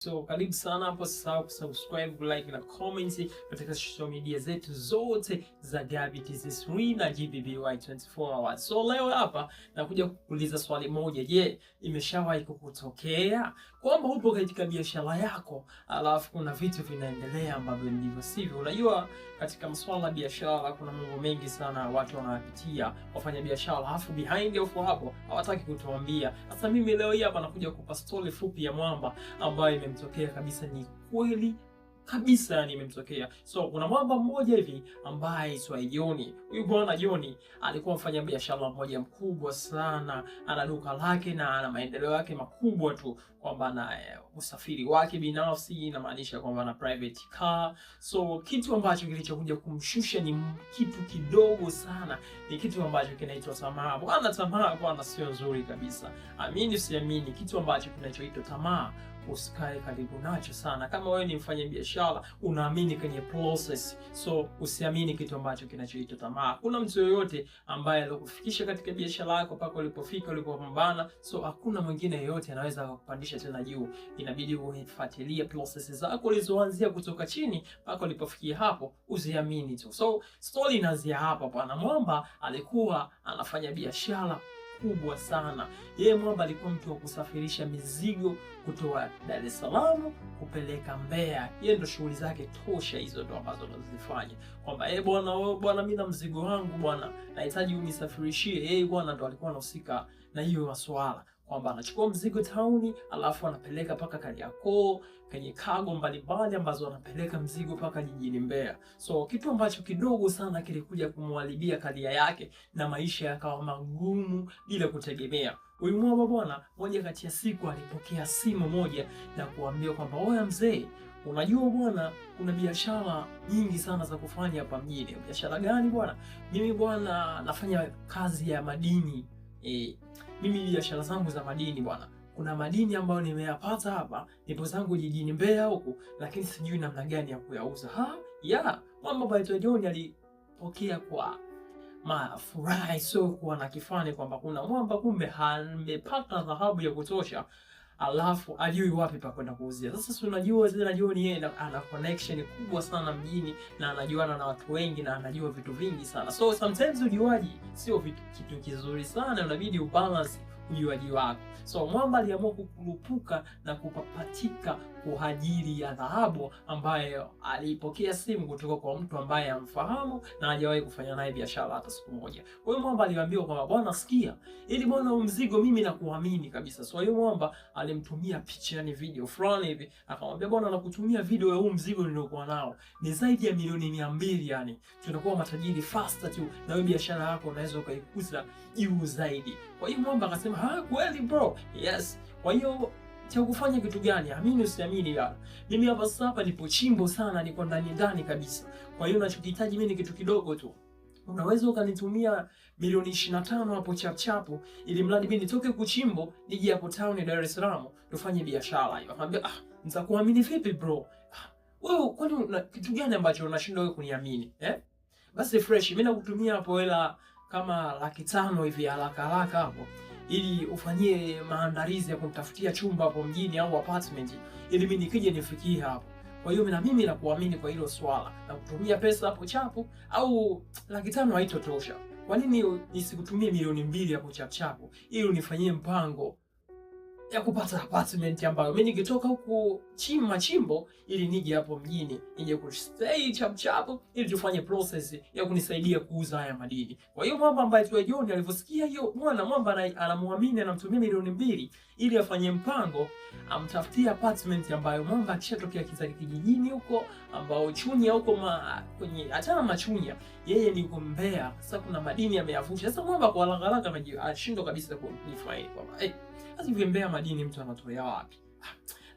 So karibu sana hapo, usisahau kusubscribe, like na comment katika social media zetu zote za Gabby TZ3 na GBBY 24 Hours. So leo hapa nakuja kukuuliza swali moja. Je, imeshawahi kukutokea kwamba upo katika biashara yako alafu kuna vitu vinaendelea ambavyo ndivyo sivyo? Unajua katika masuala ya biashara kuna mambo mengi sana watu wanapitia, wafanya biashara, alafu behind of hapo hawataki kutuambia. Sasa mimi leo hii hapa nakuja kukupa story fupi ya mwamba ambayo imemtokea kabisa, ni kweli kabisa, yani imemtokea. So kuna mwamba mmoja hivi ambaye aitwa Joni. Huyu bwana Joni alikuwa mfanya biashara mmoja mkubwa sana, ana duka lake na ana maendeleo yake makubwa tu, kwamba ana usafiri wake binafsi, inamaanisha kwamba ana private car. So kitu ambacho kilichokuja kumshusha ni kitu kidogo sana, ni kitu ambacho kinaitwa tamaa. Bwana, tamaa bwana sio nzuri kabisa. Amini usiamini, kitu ambacho kinachoitwa tamaa usikae karibu nacho sana. Kama wewe ni mfanya biashara, unaamini kwenye process, so usiamini kitu ambacho kinachoitwa tamaa. Kuna mtu yoyote ambaye alikufikisha katika biashara yako mpaka ulipofika, ulipopambana, so hakuna mwingine yoyote anaweza kukupandisha tena juu. Inabidi ufuatilie process zako ulizoanzia kutoka chini mpaka ulipofikia hapo, usiamini tu. So story inaanzia hapa. Bwana mwamba alikuwa anafanya biashara kubwa sana. Yeye mwamba alikuwa mtu wa kusafirisha mizigo kutoka Dar es Salaam kupeleka Mbeya. Yeye ndo shughuli zake tosha hizo ndo ambazo anazifanya. Kwamba bwana mimi na mzigo wangu bwana, nahitaji unisafirishie. Yeye bwana ndo alikuwa anahusika na hiyo masuala, kwamba anachukua mzigo tauni alafu anapeleka paka Kariakoo kwenye cargo mbalimbali ambazo anapeleka mzigo paka jijini Mbeya. So kitu ambacho kidogo sana kilikuja kumwharibia karia yake na maisha yakawa magumu bila kutegemea. Huyu mwamba bwana, moja kati ya siku alipokea simu moja na kuambia kwamba oya mzee, unajua bwana, kuna biashara nyingi sana za kufanya hapa mjini. Biashara gani bwana? Mimi bwana nafanya kazi ya madini. Mimi biashara zangu za madini bwana. Kuna madini ambayo nimeyapata hapa, nipo zangu jijini Mbeya huko, lakini sijui namna gani ya kuyauza. Mwamba baitwa John alipokea kwa mafurahi, so kuwa na kifani kwamba kuna mwamba kumbe amepata dhahabu ya kutosha, alafu ajui wapi pa kwenda kuuzia. Sasa si unajua zile John yeye ana connection kubwa sana mjini na anajuana na watu wengi na anajua vitu vingi sana. So sometimes ujuaji sio kitu kizuri sana, unabidi ubalance ujuaji wako. So mwamba aliamua kukurupuka na kupapatika kwa ajili ya dhahabu ambayo alipokea simu kutoka kwa mtu ambaye amfahamu na hajawahi kufanya naye biashara hata siku moja. Kwa hiyo mwamba aliambiwa kwamba bwana sikia, ili bwana mzigo mimi nakuamini kabisa. So hiyo mwamba alimtumia picha, yani video fulani hivi, akamwambia bwana nakutumia video ya huu mzigo niliokuwa nao. Ni zaidi ya milioni 200, yani tunakuwa matajiri faster tu na wewe biashara yako unaweza ukaikuza juu zaidi. Kwa hiyo mwamba akasema kweli bro? Yes. Kwa hiyo cha kufanya kitu gani? Amini usiamini ya. Mimi hapa nipo chimbo sana, niko ndani kabisa. Kwa hiyo ninachokihitaji mimi ni kitu kidogo tu. Unaweza ukanitumia milioni 25 hapo chapu ili mradi mimi nitoke kuchimbo nije hapo town ya Dar es Salaam tufanye biashara hiyo. Akamwambia nitakuamini vipi bro? Wewe kwani una kitu gani ambacho unashindwa wewe kuniamini? Basi fresh, mimi nakutumia hapo hela kama 500,000 hivi haraka hapo, ili ufanyie maandalizi ya kumtafutia chumba hapo mjini au apartment, ili mimi nikija nifikie hapo. Kwa hiyo mimi nakuamini kwa hilo swala, na kutumia pesa hapo chapu, au 500,000 haitotosha. Kwa nini nisikutumie milioni 2 hapo chapu ili unifanyie mpango ya kupata apartment ambayo mimi nikitoka huku chimbo ili nije hapo mjini nije kustay chapu ili tufanye process ya kunisaidia kuuza haya madini. Kwa hiyo mwamba ambaye tu John alivyosikia hiyo, mwamba anamuamini, anamtumia milioni 2 ili afanye mpango amtafutie apartment ambayo mwamba akishatokea kijijini huko ambao Chunya huko kwenye achana Machunya, yeye ni huko Mbeya. Sasa kuna madini ameyavusha. Sasa mwamba kwa haraka anashindwa kabisa kunifaidi kwamba sasa hivi Mbeya madini mtu anatoa wapi?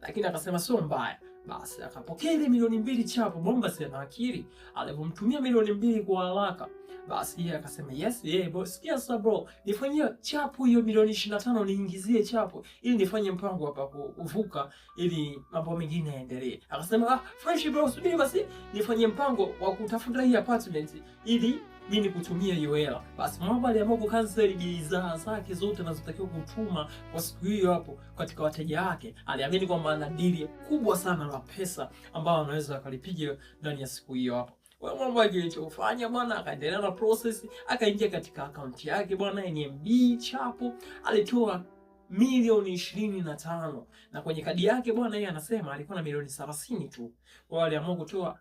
Lakini akasema sio mbaya. Basi akapokea ile milioni 2 chapo. Mwamba sema akili alipomtumia milioni 2 kwa haraka, basi yeye akasema yes, boss, sikia sasa bro, nifanyie chapo hiyo milioni 25 niingizie chapo ili nifanye mpango hapa kuvuka ili mambo mengine yaendelee. Akasema fresh bro, subiri basi nifanyie mpango wa kutafuta hii apartment ili mimi nikutumia hiyo hela. Basi Mwamba aliamua kucancel bidhaa zake zote anazotakiwa kutuma kwa siku hiyo hapo katika wateja wake. Aliamini kwamba ana dili kubwa sana la pesa ambao anaweza akalipiga ndani ya siku hiyo hapo. Kwa Mwamba kilichofanya bwana, akaendelea na process, akaingia katika akaunti yake bwana NMB chapo, alitoa milioni 25 na kwenye kadi yake bwana, yeye anasema alikuwa na milioni 30 tu. Wao aliamua kutoa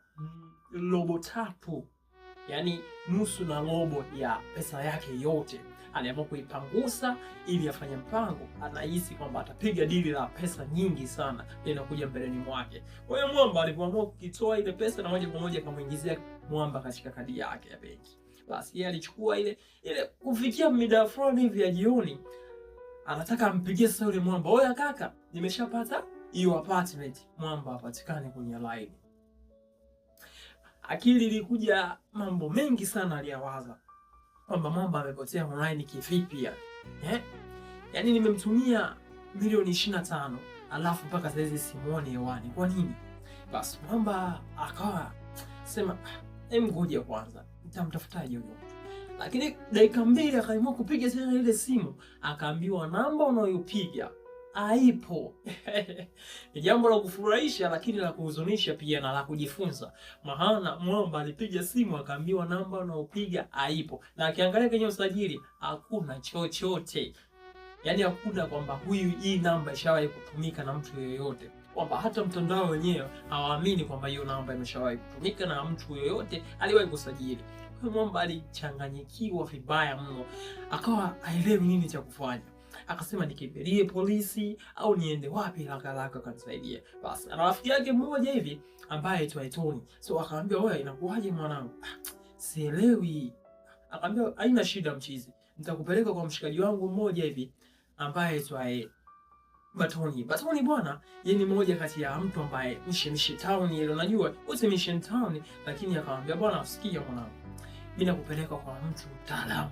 robo tatu, yani nusu na robo ya pesa yake yote. Aliamua kuipangusa ili afanye mpango, anahisi kwamba atapiga dili la pesa nyingi sana linakuja mbeleni mwake. Kwa hiyo Mwamba alipoamua kukitoa ile pesa na moja kwa moja akamuingizia Mwamba katika kadi yake ya benki. Basi yeye alichukua ile kufikia mida fulani hivi ya jioni, anataka ampigie sasa yule Mwamba, "Oya kaka, nimeshapata hiyo apartment." Mwamba hapatikani kwenye line. Akili ilikuja mambo mengi sana aliyawaza. Kwamba Mwamba amepotea online kivipi ya? Yaani nimemtumia milioni 25 alafu mpaka sasa hizi simuone hewani. Kwa nini? Basi Mwamba akawa sema, ngoja kwanza, nitamtafutaje huyo mtu. Lakini dakika 2 akaamua kupiga tena ile simu, akaambiwa namba unayopiga haipo. Ni jambo la kufurahisha lakini la kuhuzunisha pia na la kujifunza. Maana Mwamba alipiga simu akaambiwa namba unayopiga haipo, na akiangalia kwenye usajili hakuna chochote. Yaani hakuna kwamba hii namba ishawahi kutumika na mtu yeyote, kwamba hata mtandao wenyewe hawaamini kwamba hiyo namba imeshawahi kutumika na mtu yeyote aliwahi kusajili. Kwa Mwamba alichanganyikiwa vibaya mno, akawa haelewi nini cha kufanya. Akasema nikimbilie polisi au niende wapi haraka kanisaidia. Basi ana rafiki yake mmoja hivi ambaye aitwa Tony. So akamwambia, "Wewe inakuaje mwanangu?" "Sielewi." Akamwambia, "Haina shida mchizi. Nitakupeleka kwa mshikaji wangu mmoja hivi ambaye aitwa Batoni." Batoni bwana, yeye ni mmoja kati ya mtu ambaye Mission Town ile unajua, wote Mission Town, lakini akamwambia, "Bwana usikie mwanangu. Mimi nakupeleka kwa mtu mtaalamu.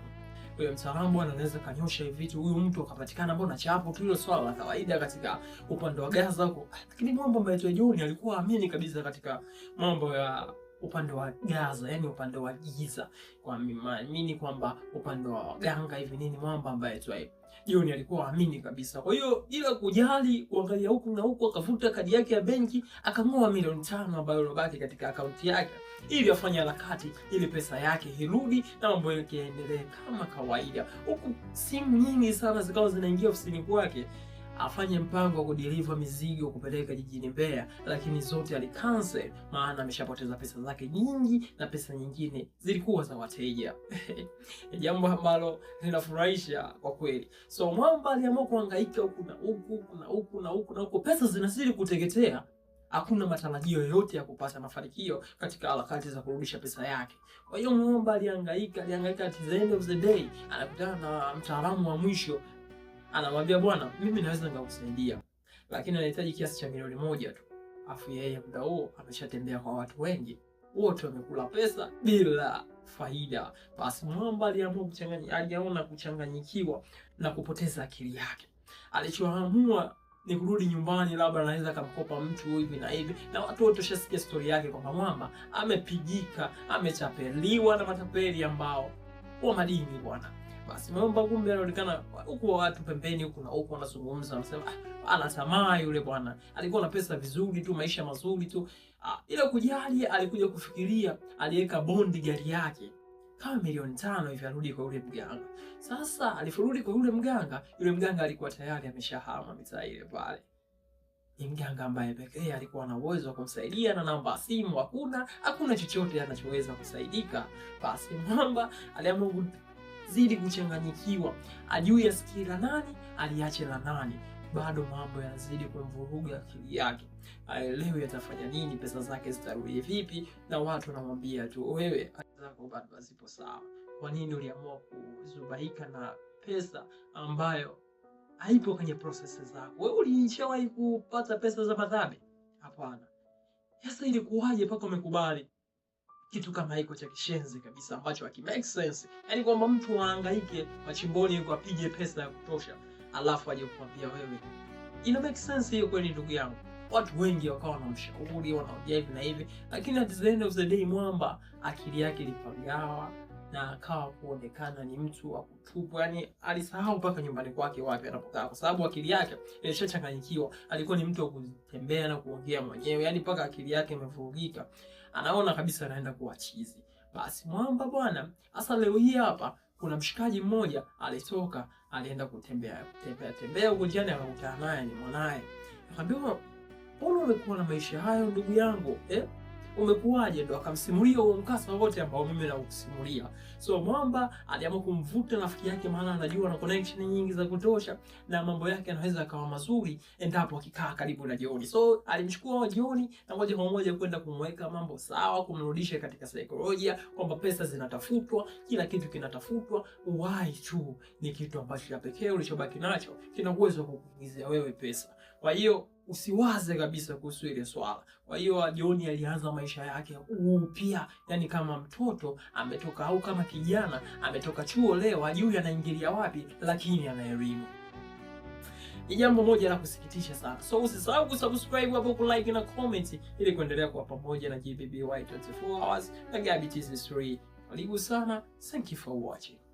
Huyo mtaalamu bwana anaweza kanyosha hivi vitu." Huyu mtu akapatikana mbona chapo tu, hilo swala la kawaida katika upande wa Gaza huko. Lakini mambo ambayo John alikuwa amini kabisa katika mambo ya upande wa Gaza, yani upande wa giza. Kwa mimi kwamba upande wa waganga hivi nini, mambo ambayo John alikuwa amini kabisa. Kwa hiyo bila kujali kuangalia huku na huku, akavuta kadi yake ya benki, akang'oa milioni 5 ambayo ilibaki katika akaunti yake ili afanye harakati ili pesa yake irudi na mambo yake yaendelee kama kawaida. Huku simu nyingi sana zikawa zinaingia ofisini kwake afanye mpango wa kudeliver mizigo kupeleka jijini Mbeya, lakini zote alikansel, maana ameshapoteza pesa zake nyingi na pesa nyingine zilikuwa za wateja. Jambo ambalo linafurahisha kwa kweli. So Mwamba aliamua kuhangaika huku na huku, pesa zinazidi kuteketea. Hakuna matarajio yoyote ya kupata mafanikio katika harakati za kurudisha pesa yake. Kwa hiyo Mwamba alihangaika at the end of the day, anakutana na mtaalamu wa mwisho. Anamwambia, "Bwana, mimi naweza nikakusaidia, lakini anahitaji kiasi cha milioni 1 tu." Afu yeye muda huo ameshatembea kwa watu wengi, wote wamekula pesa bila faida. Basi Mwamba aliamua kuchanganyikiwa na kupoteza akili yake. Alichoamua ni kurudi nyumbani, labda anaweza kumkopa mtu hivi na hivi, na watu wote washasikia story yake kwamba Mwamba amepigika, amechapeliwa na matapeli ambao wa madini bwana. Basi Mwamba kumbe anaonekana huko watu pembeni huko na huko wanazungumza, wanasema ana tamaa yule bwana. Alikuwa na pesa vizuri tu, maisha mazuri tu. Ila kujali, alikuja kufikiria, aliweka bondi gari yake kama milioni 5 hivi arudi kwa yule mganga. Sasa aliporudi kwa yule mganga alikuwa tayari ameshahama mitaa ile pale. Ni mganga ambaye pekee alikuwa na uwezo wa kumsaidia, na namba ya simu hakuna chochote anachoweza kusaidika. Basi Mwamba aliamua zidi kuchanganyikiwa, ajui asikie la nani, aliache la nani. Bado mambo yanazidi kumvuruga akili yake, aelewe atafanya nini, pesa zake zitarudi vipi, na watu wanamwambia tu, "Wewe zako bado zipo sawa. Kwa nini uliamua kuzubaika na pesa ambayo haipo kwenye process zako? Wewe ulishawahi kupata pesa za madhambi? Hapana. Sasa ilikuwaje mpaka umekubali kitu kama hiko cha kishenzi kabisa ambacho haki make sense?" Yaani kwamba mtu ahangaike machimboni yuko apige pesa ya kutosha, alafu aje kukwambia wewe. Ina make sense hiyo kweli ndugu yangu? Watu wengi wakawa wanamshauri, wanaongea hivi na hivi, lakini at the end of the day Mwamba akili yake ilipagawa na akawa kuonekana ni mtu wa kutupu. Yani alisahau mpaka nyumbani kwake wapi anapokaa, kwa sababu akili yake ilishachanganyikiwa. Alikuwa ni mtu wa kutembea na kuongea mwenyewe, yani mpaka akili yake imevurugika, anaona kabisa anaenda kuwa chizi. Basi mwamba bwana, hasa leo hii hapa kuna mshikaji mmoja alitoka, alienda kutembea huko njiani, akakutana naye ni mwanae. Akamwambia, mbona umekuwa na maisha hayo ndugu yangu, umekuwaje? Ndo akamsimulia huo mkasa wote ambao mimi nakusimulia. So mwamba aliamua kumvuta rafiki yake, maana anajua na connection nyingi za kutosha na mambo yake yanaweza kawa mazuri endapo akikaa karibu na Joni. So alimchukua Joni na moja kwa moja kwenda kumweka mambo sawa, kumrudisha katika saikolojia kwamba pesa zinatafutwa, kila kitu kinatafutwa. Uhai tu ni kitu ambacho ya pekee ulichobaki nacho kina uwezo wa kukuingizia wewe pesa. Kwa hiyo usiwaze kabisa kuhusu ile swala. Kwa hiyo Joni alianza maisha yake upya, yani kama mtoto ametoka, au kama kijana ametoka chuo leo, hajui anaingilia wapi, lakini ana elimu. Ni jambo moja la kusikitisha sana. So usisahau kusubscribe hapo, kulike na comment ili kuendelea kuwa pamoja na GBBY 24 hours na Gabby TZ3. Karibu sana. Thank you for watching.